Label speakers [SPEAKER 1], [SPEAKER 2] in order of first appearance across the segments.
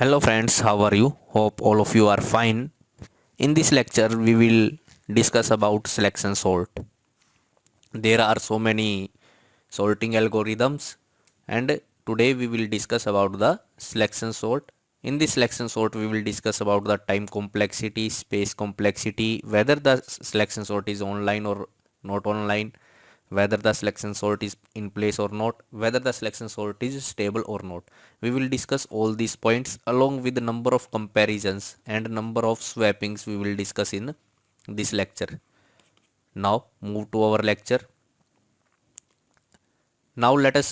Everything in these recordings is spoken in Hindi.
[SPEAKER 1] Hello friends, how are you? Hope all of you are fine. In this lecture, we will discuss about selection sort. There are so many sorting algorithms, and today we will discuss about the selection sort. In this selection sort, we will discuss about the time complexity, space complexity, whether the selection sort is online or not online, whether the selection sort is in place or not, whether the selection sort is stable or not. We will discuss all these points along with the number of comparisons and number of swappings we will discuss in this lecture. Now move to our lecture. Now let us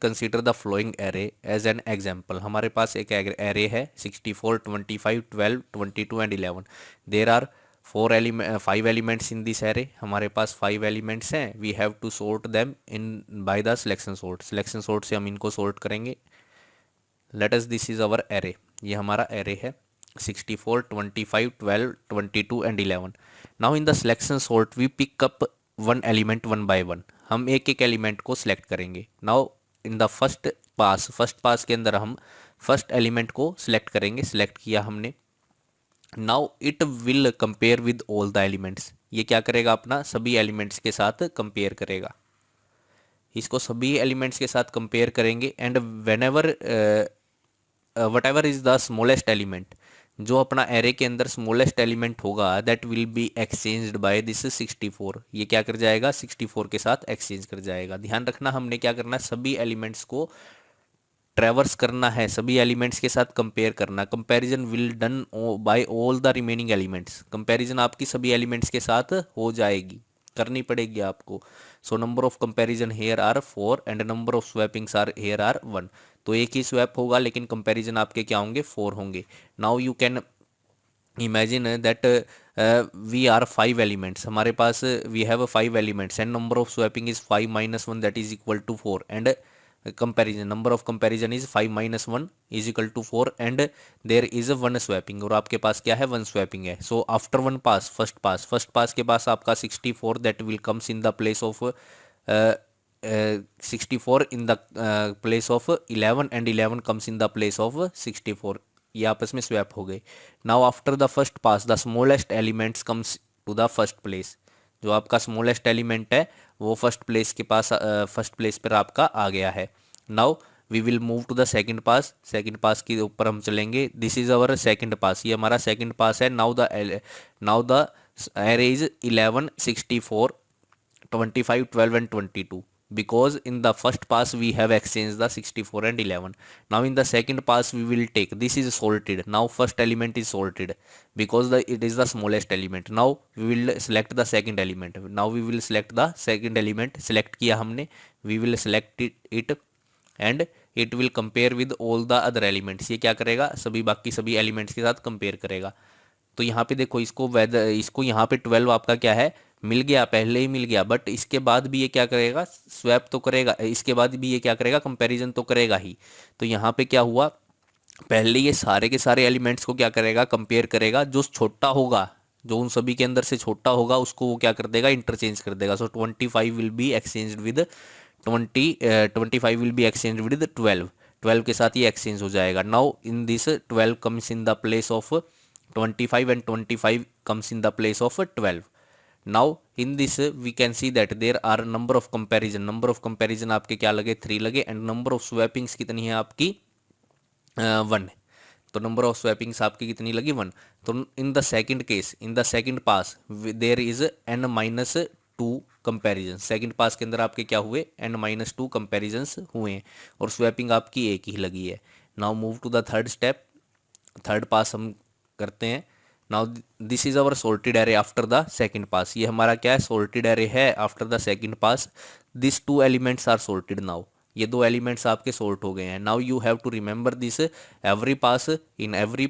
[SPEAKER 1] consider the following array as an example. हमारे पास एक array है 64, 25, 12, 22 and 11. There are 5 elements in this array. हमारे पास 5 elements हैं. We have to sort them in by the selection sort. Selection sort से हम इनको sort करेंगे. Let us this is our array. ये हमारा array है 64, 25, 12, 22 and 11. Now in the selection sort we pick up one element one by one. हम एक एक एलिमेंट को सिलेक्ट करेंगे. Now in the first pass के अंदर हम फर्स्ट एलिमेंट को सिलेक्ट करेंगे. सिलेक्ट किया हमने. Now it will compare with all the elements. ये क्या करेगा? अपना सभी एलिमेंट्स के साथ कंपेयर करेगा. इसको सभी एलिमेंट्स के साथ कंपेयर करेंगे and whenever whatever is the smallest element, जो अपना एरे के अंदर स्मॉलेस्ट एलिमेंट होगा that will be exchanged by this 64. ये क्या कर जाएगा? 64 के साथ एक्सचेंज कर जाएगा. ध्यान रखना हमने क्या करना है, सभी एलिमेंट्स को ट्रेवर्स करना है, सभी एलिमेंट्स के साथ कंपेयर करना. Comparison will done by all the remaining elements. Comparison आपकी सभी एलिमेंट्स के साथ हो जाएगी, करनी पड़ेगी आपको. So number of comparison here are 4 and number of swappings are here are 1. तो एक ही स्वैप होगा लेकिन कंपैरिजन आपके क्या होंगे? 4 होंगे. Now you can imagine that we are 5 elements. हमारे पास we have 5 elements and number of swapping is 5 - 1 that is equal to 4 and comparison number of comparison is 5 - 1 is equal to 4 and there is 1 swapping. और आपके पास क्या है? 1 स्वैपिंग है. सो आफ्टर 1 पास, फर्स्ट पास के पास आपका 64 that will comes in the place of 64 in the place of 11 and 11 comes in the place of 64. ये आपस में स्वैप हो गए. Now after the first pass the smallest elements comes to the first place. जो आपका स्मॉलेस्ट एलिमेंट है वो फर्स्ट प्लेस पर आपका आ गया है. Now we will move to the second pass के ऊपर हम चलेंगे. This is our second pass. ये हमारा सेकंड पास है. Now the array is 11, 64, 25, 12 and 22 because in the first pass we have exchanged the 64 and 11. Now in the second pass we will take, this is sorted. Now first element is sorted because it is the smallest element. Now we will select the second element. Now we will select the second element. Select किया हमने. We will select it and it will compare with all the other elements. ये क्या करेगा? बाकी सभी एलिमेंट्स के साथ कंपेयर करेगा. तो यहाँ पे देखो, इसको यहाँ पे 12 आपका क्या है? मिल गया, पहले ही मिल गया. बट इसके बाद भी ये क्या करेगा? स्वैप तो करेगा. इसके बाद भी ये क्या करेगा? कंपैरिजन तो करेगा ही. तो यहाँ पे क्या हुआ? पहले ये सारे के सारे एलिमेंट्स को क्या करेगा? कंपेयर करेगा. जो छोटा होगा, जो उन सभी के अंदर से छोटा होगा, उसको वो क्या कर देगा? इंटरचेंज कर देगा. सो 25 will be exchanged with 25 will be exchange with 12 के साथ ये एक्सचेंज हो जाएगा. Now in this 12 comes in the place of 25 and 25 comes in the place of 12. Now in this we can see that there are number of comparison आपके क्या लगे? 3 लगे. and number of swappings कितनी है आपकी? 1. तो number of swappings आपकी कितनी लगी? 1. तो in the second pass there is n-2 comparison. Second pass के अंदर आपके क्या हुए? n-2 कंपैरिजंस हुए हैं और स्वैपिंग आपकी एक ही लगी है. Now move to the third step. Third pass हम करते हैं. Now this is our sorted array after the second pass. ये हमारा क्या है? सॉर्टेड एरे है after the second pass. This 2 elements are sorted. Now ये 2 एलिमेंट्स आपके सॉर्ट हो गए हैं. Now you have to remember this. In every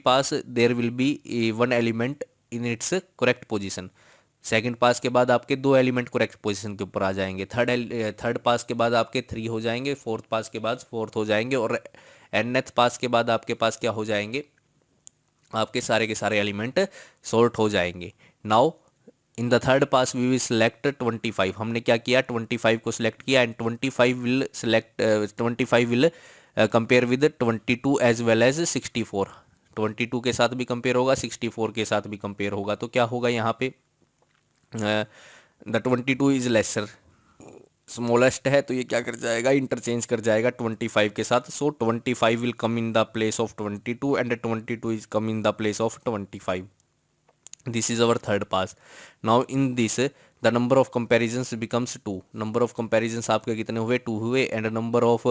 [SPEAKER 1] pass there will be 1 element in its correct position. Second pass के बाद आपके 2 एलिमेंट करेक्ट पोजीशन के ऊपर आ जाएंगे. थर्ड पास के बाद आपके 3 हो जाएंगे. फोर्थ पास के बाद 4th हो जाएंगे और nth पास के बाद आपके पास क्या हो जाएंगे? आपके सारे के सारे एलिमेंट सॉर्ट हो जाएंगे. Now in the third pass we will select 25. हमने क्या किया? 25 को सिलेक्ट किया and 25 will compare with 22 as well as 64। 22 के साथ भी कंपेयर होगा, 64 के साथ भी कंपेयर होगा। तो क्या होगा यहाँ पे, द 22 इज लेसर, स्मॉलेस्ट है, तो ये क्या कर जाएगा, इंटरचेंज कर जाएगा 25 के साथ। सो 25 will come in the place of 22 and 22 is come in the place of 25। This is our third pass. Now in this the number of comparisons becomes 2. Number of comparisons आपके कितने हुए, 2 हुए, and number of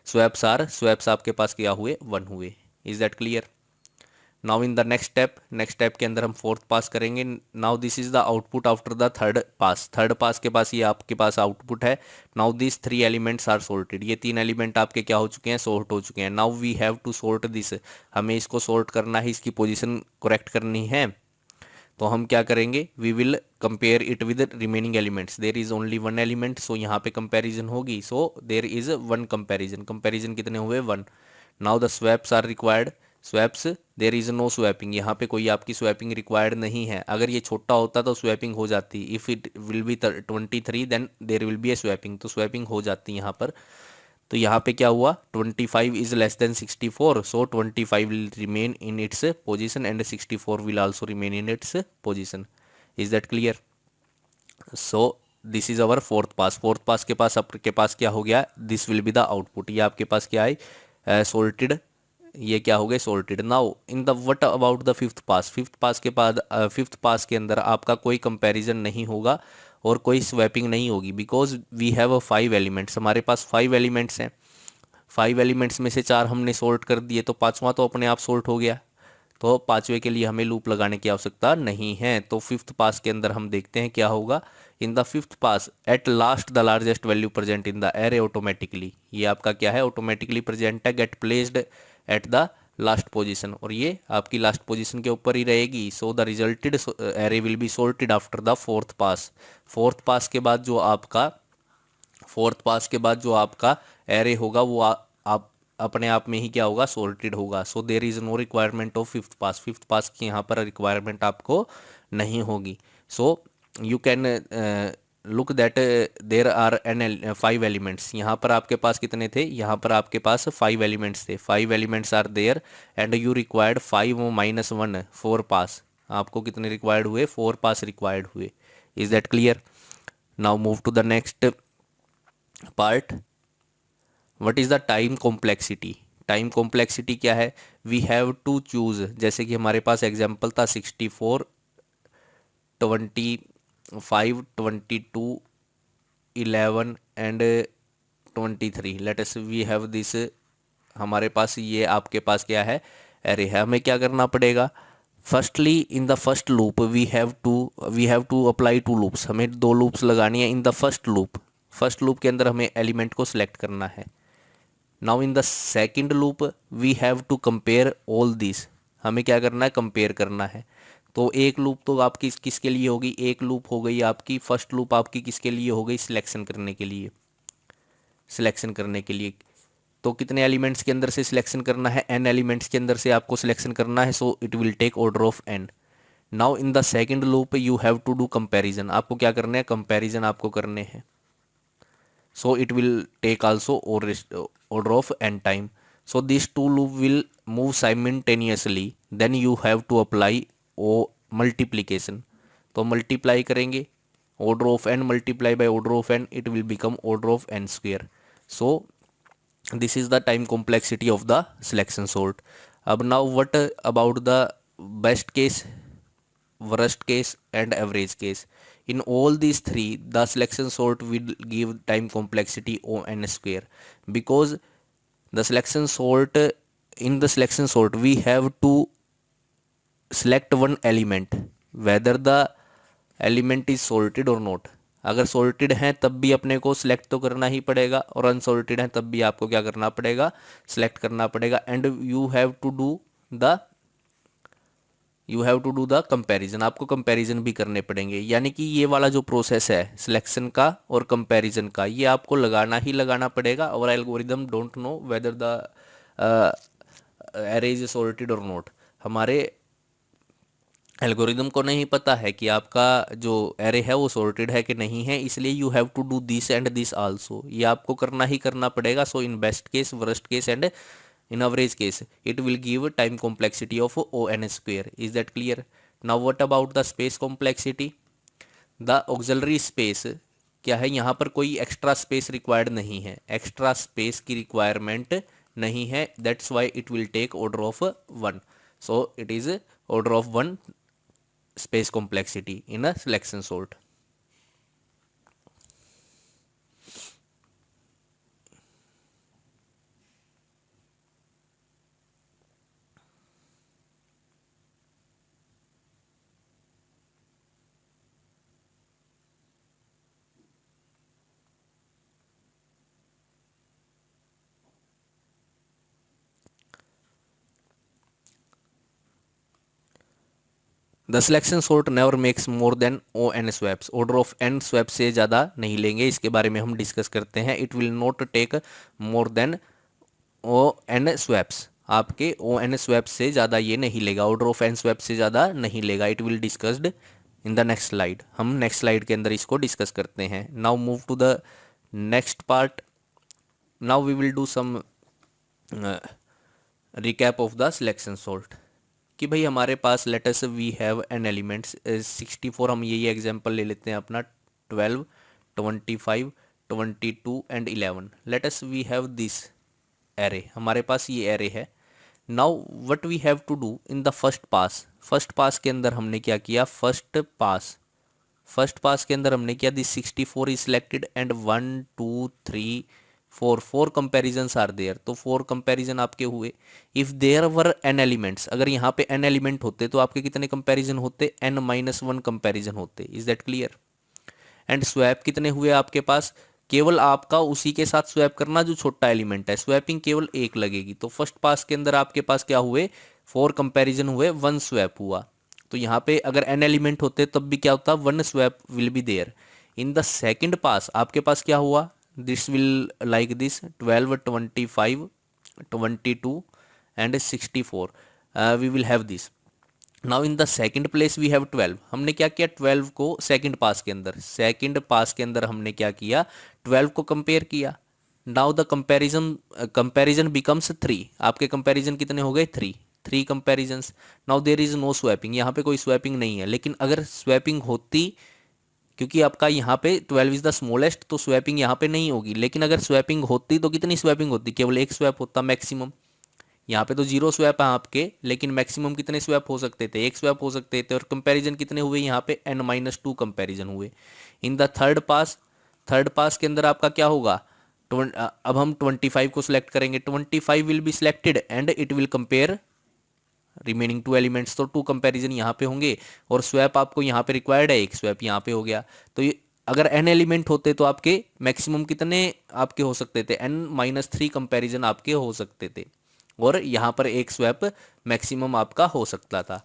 [SPEAKER 1] swaps आपके पास क्या हुए, 1 हुए। Is that clear? Now in the next step के अंदर हम फोर्थ पास करेंगे। Now this is the output after the third pass। Third pass के पास ये आपके पास आउटपुट है। Now these 3 elements are sorted। ये 3 एलिमेंट आपके क्या हो चुके हैं, सॉर्ट हो चुके हैं। Now we have to sort this। हमें इसको सॉर्ट करना है, इसकी पोजीशन करेक्ट करनी है। तो हम क्या करेंगे, we will compare it with remaining elements. There is only one element, so यहाँ पे कंपैरिजन होगी। So there is one comparison. Comparison कितने हुए, 1। Now the swaps are required. Swaps, there is no swapping, यहाँ पे कोई आपकी स्वैपिंग रिक्वायर्ड नहीं है। अगर ये छोटा होता तो स्वैपिंग हो जाती। If it will be 23 then there will be a swapping, तो स्वैपिंग हो जाती यहाँ पर। तो यहाँ पे क्या हुआ, 25 is less than 64, so 25 will remain in its position and 64 will also remain in its position. Is that clear? So this is our fourth pass. Fourth pass के पास आपके पास क्या हो गया, this will be the output. ये आपके पास क्या है, सोल्टेड। ये क्या हो गए, sorted. Now in the what about the fifth pass. Fifth pass के बाद फिफ्थ पास के अंदर आपका कोई कंपैरिजन नहीं होगा और कोई स्वैपिंग नहीं होगी, बिकॉज वी हैव 5 एलिमेंट्स। हमारे पास 5 एलिमेंट्स हैं। 5 एलिमेंट्स में से 4 हमने सोल्ट कर दिए, तो पांचवा तो अपने आप सोल्ट हो गया। तो पांचवे के लिए हमें लूप लगाने की आवश्यकता नहीं है। तो फिफ्थ पास के अंदर हम देखते हैं क्या होगा। In the fifth pass at last the largest value present in the array automatically. ये आपका क्या है, ऑटोमेटिकली प्रेजेंट है, get placed at the last position, और ये आपकी लास्ट पोजीशन के ऊपर ही रहेगी। So the resulted array will be sorted after the fourth pass. Fourth pass के बाद जो आपका एरे होगा वो आप अपने आप में ही क्या होगा, सॉर्टेड होगा। So there is no requirement of fifth pass. Fifth pass की यहाँ पर रिक्वायरमेंट आपको नहीं होगी। So you can look that there are n 5 elements. यहाँ पर आपके पास कितने थे, यहाँ पर आपके पास 5 एलिमेंट्स थे। 5 elements are there and you required 5 minus 1 4 pass. आपको कितने रिक्वायर्ड हुए, 4 पास रिक्वायर्ड हुए। Is that clear? Now move to the next part. What is the time complexity. Time complexity क्या है, वी हैव टू चूज। जैसे कि हमारे पास एग्जाम्पल था 64, 25, 22, 11 and 23। Let us we have this. हमारे पास ये आपके पास क्या है, एरे है। हमें क्या करना पड़ेगा, firstly in the first loop we have to apply 2 loops. हमें 2 लूप्स लगानी है in the first loop. First loop के अंदर हमें एलिमेंट को सिलेक्ट करना है। Now in the second loop we have to compare all this. हमें क्या करना है, कंपेयर करना है। तो एक लूप तो आपकी किसके लिए होगी, एक लूप हो गई आपकी, फर्स्ट लूप आपकी किसके लिए हो गई, सिलेक्शन करने के लिए। सिलेक्शन करने के लिए तो कितने एलिमेंट्स के अंदर से सिलेक्शन करना है, n एलिमेंट्स के अंदर से आपको सिलेक्शन करना है। So it will take order of n। Now in the second loop you have to do comparison. आपको क्या करना है, कंपैरिजन आपको करने हैं। so it will take also order of n time. So these 2 loop will move simultaneously, then you have to apply o multiplication। तो मल्टीप्लाई करेंगे, order of n multiply by order of n, it will become order of n square। so this is the time complexity of the selection sort। अब now what about the best case, worst case and average case? In all these 3 the selection sort will give time complexity o n square, because the selection sort, in the selection sort we have to select one element whether the element is sorted or not। अगर sorted हैं तब भी अपने को select तो करना ही पड़ेगा, और unsorted हैं तब भी आपको क्या करना पड़ेगा, select करना पड़ेगा। and you have to do the comparison। आपको कंपैरिजन भी करने पड़ेंगे। यानी कि ये वाला जो प्रोसेस है सिलेक्शन का और कंपैरिजन का, ये आपको लगाना ही लगाना पड़ेगा। और algorithm don't know whether the array is sorted और नॉट। हमारे एल्गोरिदम को नहीं पता है कि आपका जो एरे है वो सॉर्टेड है कि नहीं है, इसलिए you have to do this and this also, ये आपको करना ही करना पड़ेगा. So in best case, worst case and in average case it will give time complexity of O(n) square. Is that clear? Now what about the space complexity? The auxiliary space क्या है, यहाँ पर कोई एक्स्ट्रा स्पेस रिक्वायर्ड नहीं है, एक्स्ट्रा स्पेस की रिक्वायरमेंट नहीं है. That's why it will take order of 1. So it is order of 1 space complexity in a selection sort. The selection sort never makes more than O(n) swaps. Order of n swap से ज़्यादा नहीं लेंगे, इसके बारे में हम डिस्कस करते हैं. It will not take more than O(n) swaps. आपके O(n) स्वैप से ज़्यादा ये नहीं लेगा, ऑर्डर ऑफ n स्वैप से ज़्यादा नहीं लेगा. It will discussed in the next slide. हम नेक्स्ट स्लाइड के अंदर इसको डिस्कस करते हैं. Now move to the next part. Now we will do some recap of the selection sort. कि भाई हमारे पास let us we have n elements 64. हम यही एग्जांपल ले लेते हैं अपना 12, 25, 22 and 11. Let us we have this array. हमारे पास ये एरे है. Now what we have to do in the first pass. First pass के अंदर हमने क्या किया, फर्स्ट पास के अंदर हमने किया this 64 is selected and 1 2 3 4 comparisons are there. तो 4 कंपेरिजन आपके हुए. If there were n elements, अगर यहाँ पे एन एलिमेंट होते तो आपके कितने कंपेरिजन होते, n-1 कंपेरिजन होते. Is that clear? And swap कितने हुए आपके पास, केवल आपका उसी के साथ स्वैप करना जो छोटा एलिमेंट है, स्वैपिंग केवल एक लगेगी. तो फर्स्ट पास के अंदर आपके पास क्या हुए, 4 कंपेरिजन हुए, 1 स्वैप हुआ. तो यहाँ पे अगर एन एलिमेंट होते तब भी क्या होता, 1 swap will be there. In the second pass आपके पास क्या हुआ, this will like this 12, 25, 22 and 64. We will have this. Now in the second place we have 12. हमने क्या किया, 12 को सेकंड पास के अंदर हमने क्या किया, 12 को कंपेयर किया. Now the comparison becomes 3. आपके कंपैरिजन कितने हो गए, 3 comparisons. Now there is no swapping, यहाँ पे कोई स्वैपिंग नहीं है. लेकिन अगर स्वैपिंग होती, क्योंकि आपका यहाँ पे 12 इज द स्मॉलेस्ट, तो स्वैपिंग यहाँ पे नहीं होगी. लेकिन अगर स्वैपिंग होती तो कितनी स्वैपिंग होती, केवल एक स्वैप होता मैक्सिमम. यहाँ पे तो 0 स्वैप है आपके, लेकिन मैक्सिमम कितने स्वैप हो सकते थे, एक स्वैप हो सकते थे. और कंपैरिजन कितने हुए यहाँ पे, n-2 कंपैरिजन हुए. इन द थर्ड पास के अंदर आपका क्या होगा, अब हम 25 को सिलेक्ट करेंगे. 25 will be selected and it will compare remaining 2 elements. तो 2 कंपैरिजन यहाँ पे होंगे. और स्वैप आपको यहाँ पे रिक्वायर्ड है, एक स्वैप यहाँ पे हो गया. तो ये अगर n एलिमेंट होते तो आपके मैक्सिमम कितने आपके हो सकते थे, n-3 कंपैरिजन आपके हो सकते थे. और यहाँ पर एक स्वैप मैक्सिमम आपका हो सकता था.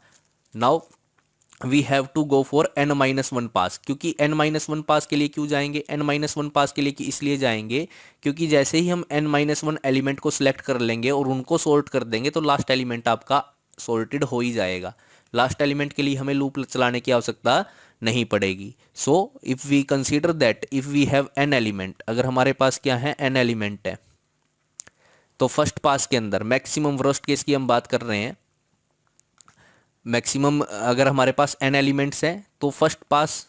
[SPEAKER 1] Now we have to go for n-1 pass. क्योंकि n-1 पास के लिए क्यों जाएंगे, n-1 पास के लिए कि इसलिए जाएंगे क्योंकि जैसे ही हम n-1 एलिमेंट को सिलेक्ट कर लेंगे और उनको सॉर्ट कर देंगे तो लास्ट एलिमेंट आपका सॉर्टेड हो ही जाएगा. लास्ट एलिमेंट के लिए हमें लूप चलाने की आवश्यकता नहीं पड़ेगी. So if we consider that if we have n element, अगर हमारे पास क्या है, n एलिमेंट है, तो फर्स्ट पास के अंदर मैक्सिमम वर्स्ट केस की हम बात कर रहे हैं. मैक्सिमम अगर हमारे पास n एलिमेंट्स हैं तो फर्स्ट पास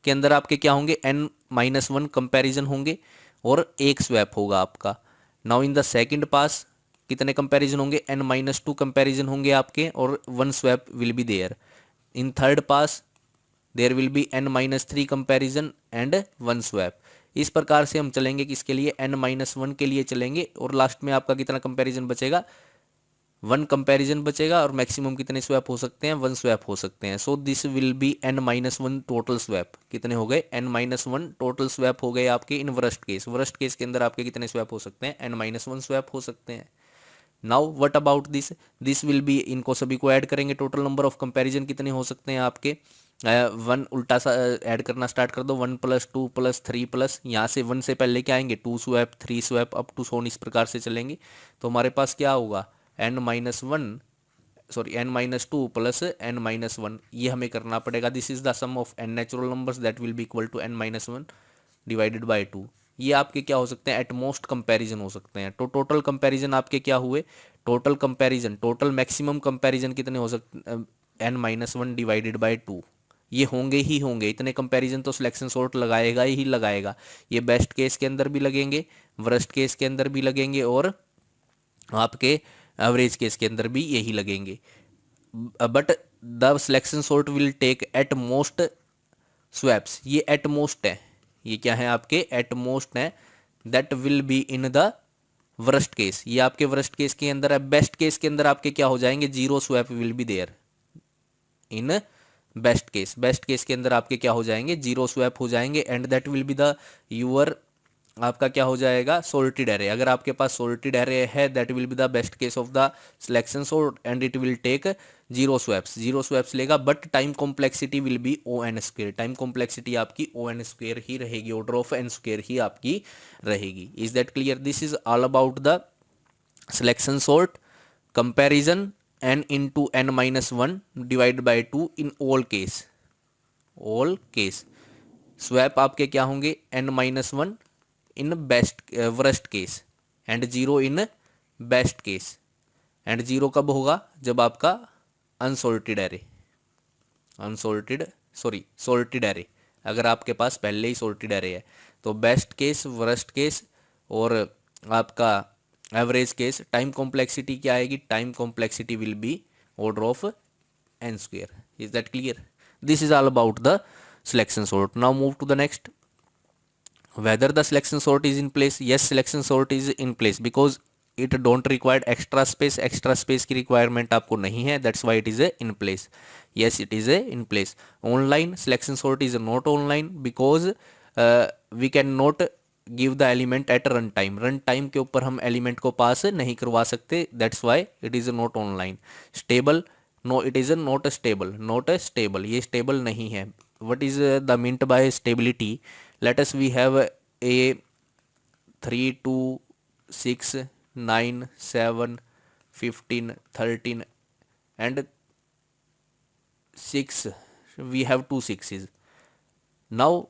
[SPEAKER 1] के अंदर आपके क्या होंगे, n-1 कंपैरिजन होंगे और एक स्वैप होगा आपका. Now in the second pass कितने कंपैरिजन होंगे, n-2 कंपैरिजन होंगे आपके और 1 swap will be there. In third pass there will be n-3 comparison and 1 swap. इस प्रकार से हम चलेंगे कि इसके लिए n-1 के लिए चलेंगे और लास्ट में आपका कितना कंपैरिजन बचेगा, 1 कंपैरिजन बचेगा. और मैक्सिमम कितने स्वैप हो सकते हैं, 1 स्वैप हो सकते हैं. So this will B n-1 total swap. कितने हो गए, n-1 टोटल स्वैप हो गए आपके इन वर्स्ट केस के अंदर आपके कितने स्वैप हो सकते हैं, n-1 स्वैप हो सकते हैं. Now what about this will B, इनको सभी को ऐड करेंगे, टोटल नंबर ऑफ कंपैरिजन कितने हो सकते हैं आपके, 1 उल्टा सा ऐड करना स्टार्ट कर दो, 1 + 2 + 3 प्लस यहाँ से 1 से पहले क्या आएंगे, 2 स्वैप, 3 स्वैप, अप टू 100 इस प्रकार से चलेंगे. तो हमारे पास क्या होगा, n-1 sorry n-2 plus n-1, ये हमें करना पड़ेगा। This is the sum of n natural numbers that will be equal to n-1 divided by 2। ये आपके क्या हो सकते हैं, एट मोस्ट कंपैरिजन हो सकते हैं। तो टोटल कंपैरिजन आपके क्या हुए, total comparison, total maximum comparison कितने हो सकते, n-1 डिवाइडेड बाय 2, ये होंगे ही होंगे। इतने कंपैरिजन तो सिलेक्शन सॉर्ट लगाएगा ही लगाएगा। ये बेस्ट केस के अंदर भी लगेंगे, वर्स्ट केस के अंदर भी लगेंगे, और आपके एवरेज केस के अंदर भी यही लगेंगे। But the selection sort will take at most swaps, ये एट मोस्ट है, ये क्या है आपके एट मोस्ट है, that will be in the worst case, ये आपके वर्स्ट केस के अंदर है। बेस्ट केस के अंदर आपके क्या हो जाएंगे, 0 swap will be there in best case. Best case के अंदर आपके क्या हो जाएंगे, 0 स्वैप हो जाएंगे, and that will be the your, आपका क्या हो जाएगा, सोर्टेड एरे। अगर आपके पास सोर्टेड एरे है, that will be the best case of the selection sort, and it will take 0 swaps, 0 swaps लेगा, but time complexity will be O(n²), time complexity आपकी O(n² ही रहेगी, ऑर्डर ऑफ n² ही आपकी रहेगी। Is that clear? This is all about the selection sort, comparison n into n-1 divide by 2 in all case, all case. Swap आपके क्या होंगे, n-1 in best worst case, and 0 in best case, and 0 कब होगा, जब आपका अनसॉर्टेड एरे, सोर्टेड एरे, अगर आपके पास पहले ही सोर्टेड एरे है। तो बेस्ट केस, वर्स्ट केस और आपका एवरेज केस, टाइम कॉम्प्लेक्सिटी क्या आएगी, time complexity will be order of n²। Is that clear? This is all about the selection sort. Now move to the next, whether the selection sort is in place. Yes, selection sort is in place because it don't require extra space की requirement आपको नहीं है, that's why it is in place. Yes, it is in place. Online selection sort is not online because we cannot give the element at run time के ऊपर हम element को पास नहीं करवा सकते, that's why it is not online. Stable, no, it is not stable, ये stable नहीं है। What is the meant by stability? Let us we have a 3, 2, 6, 9, 7, 15, 13 and 6, we have 2 6s. Now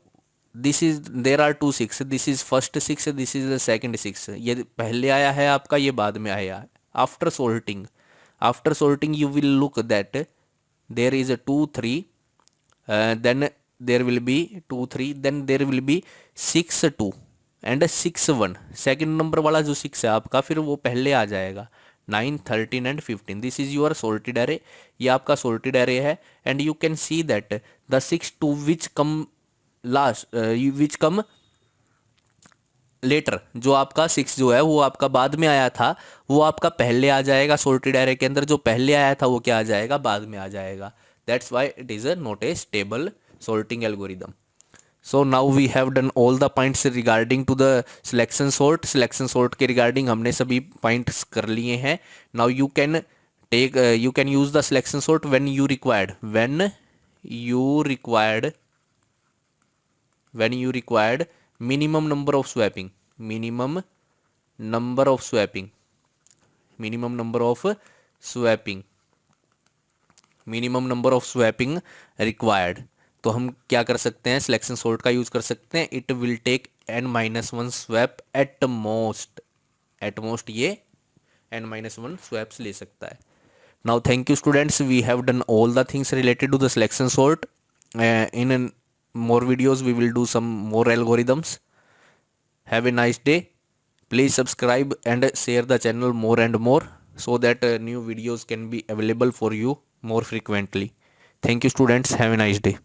[SPEAKER 1] this is, there are 2 6, this is first 6, this is the second 6, ये पहले आया है आपका, ये बाद में आया है। after sorting you will look that there is a 2 3, then there will be 2 3, then there will be 6 2 and 6 1, second number वाला जो 6 है आपका, फिर वो पहले आ जाएगा 9 13 and 15। This is your sorted array, ये आपका सोर्टेड एरे है, and you can see that the 6 2 which come last, which come later, जो आपका 6 जो है वो आपका बाद में आया था, वो आपका पहले आ जाएगा सोर्टेड एरे के अंदर, जो पहले आया था वो क्या आ जाएगा, बाद में आ जाएगा। That's why it is not a stable sorting algorithm. So now we have done all the points regarding to the selection sort के regarding हमने सभी points कर लिए हैं। Now you can take you can use the selection sort when you required minimum number of swapping required। तो हम क्या कर सकते हैं, सिलेक्शन सॉर्ट का यूज कर सकते हैं। It will take n-1 swap at most, ये n-1 स्वैप्स ले सकता है। Now thank you students, we have done all the things related to the selection sort. In more videos we will do some more algorithms. Have a nice day. Please subscribe and share the channel more and more so that new videos can be available for you more frequently. Thank you students, have a nice day.